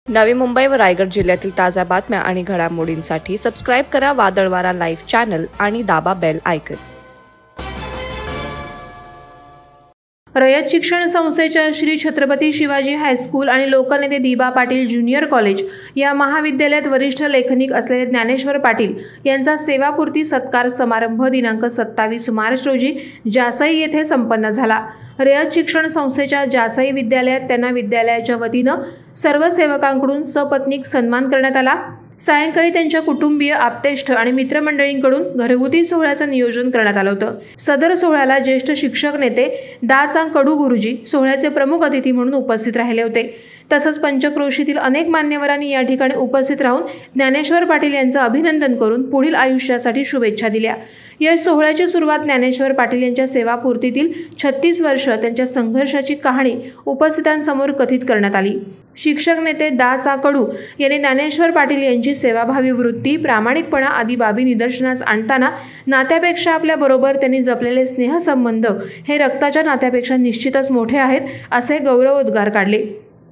नवी मुंबई व रायगड जिल्ह्यातील ताज्या बातम्या आणि घडामोडींसाठी सबस्क्राईब करा वादळवारा लाईव्ह चॅनल आणि दाबा बेल आयकॉन। रयत शिक्षण संस्थेच्या श्री छत्रपती शिवाजी हायस्कूल आणि लोकनेते दिबा पाटील ज्युनियर कॉलेज या महाविद्यालयात वरिष्ठ लेखनिक असलेले ज्ञानेश्वर पाटील यांचा सेवापूर्ती सत्कार समारंभ दिनांक 27 मार्च रोजी जासई येथे संपन्न झाला। रयत शिक्षण संस्थेच्या जासई विद्यालयात त्यांना विद्यालयाच्या वतीनं सर्व सेवकांकडून सपत्नीक सन्मान करण्यात आला। सायंकाळी त्यांच्या कुटुंबीय, आप्तेष्ट आणि मित्रमंडळींकडून घरगुती सोहळ्याचं नियोजन करण्यात आलं होतं। सदर सोहळ्याला ज्येष्ठ शिक्षक नेते दा. कडू गुरुजी सोहळ्याचे प्रमुख अतिथी म्हणून उपस्थित राहिले होते। तसंच पंचक्रोशीतील अनेक मान्यवरांनी या ठिकाणी उपस्थित राहून ज्ञानेश्वर पाटील यांचं अभिनंदन करून पुढील आयुष्यासाठी शुभेच्छा दिल्या। या सोहळ्याची सुरुवात ज्ञानेश्वर पाटील यांच्या सेवापूर्तीतील 36 वर्ष त्यांच्या संघर्षाची कहाणी उपस्थितांसमोर कथित करण्यात आली। शिक्षक नेते दा. कडू यांनी ज्ञानेश्वर पाटील यांची सेवाभावी वृत्ती, प्रामाणिकपणा आदी बाबी निदर्शनास आणताना नात्यापेक्षा आपल्याबरोबर त्यांनी जपलेले स्नेहसंबंध हे रक्ताच्या नात्यापेक्षा निश्चितच मोठे आहेत, असे गौरवोद्गार काढले।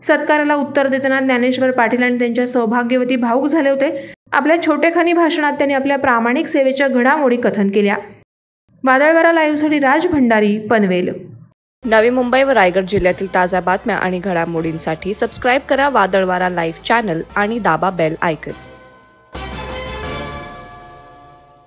सत्काराला उत्तर देताना ज्ञानेश्वर पाटील आणि त्यांच्या सौभाग्यवती भावूक झाले होते। आपल्या छोटेखानी भाषणात त्यांनी आपल्या प्रामाणिक सेवेच्या घडामोडी कथन केल्या। वादळवारा लाईव्हसाठी राज भंडारी, पनवेल। नवी मुंबई व रायगड जिल्ह्यातील ताज्या बातम्या आणि घडामोडींसाठी सबस्क्राईब करा वादळवारा लाईव्ह चॅनल आणि दाबा बेल आयकॉन।